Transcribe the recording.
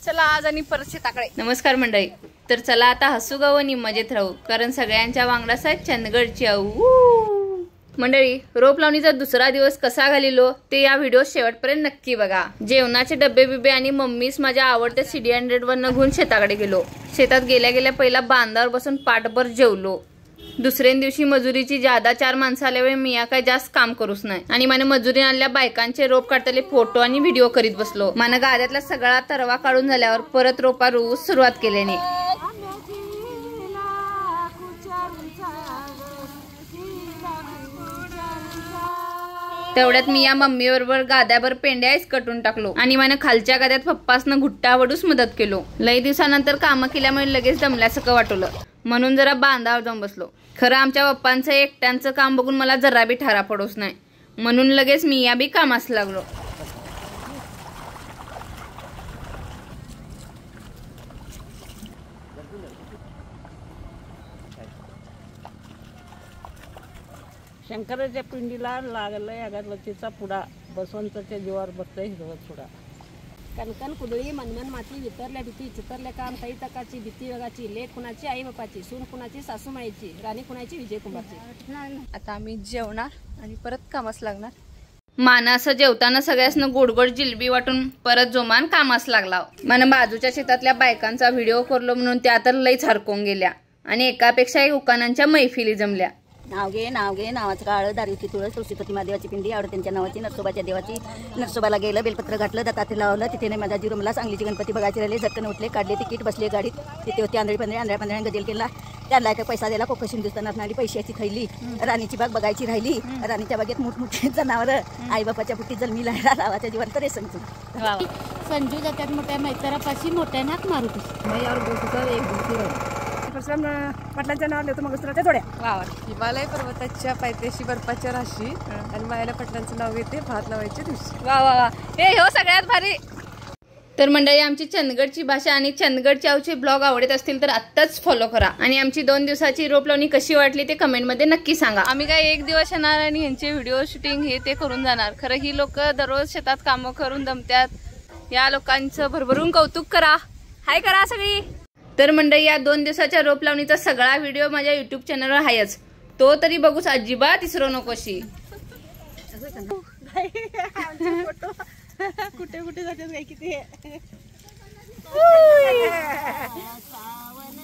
चला आज आणि परत शेताकडे. नमस्कार मंडळी. तर चला आता हसू गाव आणि मजेत राहू, कारण सगळ्यांच्या वांगडास आहे चंदगडची आऊ. मंडळी, रोप लावणीचा दुसरा दिवस कसा घालिलो ते या व्हिडिओ शेवटपर्यंत नक्की बघा. जेवणाचे डब्बे बिबे आणि मम्मीच माझ्या आवडत्या CD100 वरनं घेऊन शेताकडे गेलो. शेतात गेल्या गेल्या पहिला बांधावर बसून पाठभर जेवलो. दुसऱ्या दिवशी मजुरीची जादा 4 माणसं आल्यामुळे मिया काय जास्त काम करूच नाही आणि माने मजुरी आणल्या बायकांचे रोप काढताले फोटो आणि व्हिडिओ करीत बसलो. माने गाड्यातला सगळा तरवा काढून झाल्यावर परत रोपा रोज सुरुवात केल्याने तेवढ्यात मी या मम्मी बरोबर गाद्यावर पेंड्याच कटून टाकलो आणि माने खालच्या गाद्यात पप्पासनं घुट्टा वडूस मदत केलो. लई दिवसानंतर काम केल्यामुळे लगेच दमल्यासारखं वाटलं म्हणून जरा बांधावर जाऊन बसलो. खरं आमच्या पप्पांचं एकट्यांचं काम बघून मला जरा बी ठारा पडोस नाही म्हणून लगेच मी या बी कामास लागलो. शंकराच्या पिंडीला लागलाय अगरबत्तीचा पुडा, बसवंताच्या जीवावर बसतोय हिरवत पुडा. कणकण कुदळी मनमन माती वितरल्या भीती चितरल्या काम ताई तकाची भीती वगाची लेख कुणाची आई बापाची सून कुणाची सासूमाईची राणी कुणाची विजय कुमारची. आता आम्ही जेवणार आणि परत कामास लागणार. माना असं जेवताना सगळ्यासनं गोड गोड जिलबी वाटून परत जोमान कामास लागला. मन बाजूच्या शेतातल्या बायकांचा व्हिडिओ करलो म्हणून त्या तर लईच हरकून गेल्या आणि एकापेक्षा एक उकानांच्या मैफिली जमल्या. नाव घे नावाचं काळ दारीची तुळस तुळशीपती महादेवाची पिंडी आवड त्यांच्या नावाची नरसोबाच्या देवाची. नरसोबाला गेलं बेलपत्र घातलं दत्तात्री लावलं. तिथे नाही माझ्या जिरोमला सांगलीची गणपती बघायचे राहिले. झटकन उठले काढले तिकीट बसले गाडीत. तिथे होती आंधळी पंधरा गजेल केला. त्याला एक पैसा दिला. कोकण हिंदुस्थानात नाली पैशाची थैली. राणीची बाग बघायची राहिली. राणीच्या बागेत मोठमोठे जनावर आई बापाच्या पुटी जन्मीला लावाच्या जीवन तरी संजू जात्यात मोठ्या मैत्रापाशी मोठ्या नाक मारुती. पाटलांच्या नाव लिहितो मग थोड्या. हिमालय पर्वताच्या पायथ्याशी बर्फाच्या राशी आणि मायाला पाटलांचं नाव घेते भात लावायच्या दिवशी. वा वा वा, हे हो सगळ्यात भारी. तर मंडळी, आमची चंदगडची भाषा आणि चंदगडचे आवचे ब्लॉग आवडत असतील तर आत्ताच फॉलो करा आणि आमची 2 दिवसाची रोप लावणी कशी वाटली ते कमेंटमध्ये नक्की सांगा. आम्ही काय 1 दिवस येणार आणि यांचे व्हिडिओ शूटिंग हे ते करून जाणार. खरं ही लोक दररोज शेतात कामं करून दमत्यात. या लोकांचं भरभरून कौतुक करा. हाय करा सगळी. तर मंडळी, या 2 दिवसाच्या रोप लावणीचा सगळा व्हिडिओ माझ्या युट्यूब चॅनलवर आहेच. तो तरी बघूच अजिबात विसरू नकोशी. कुठे कुठे जाते काय किती सावन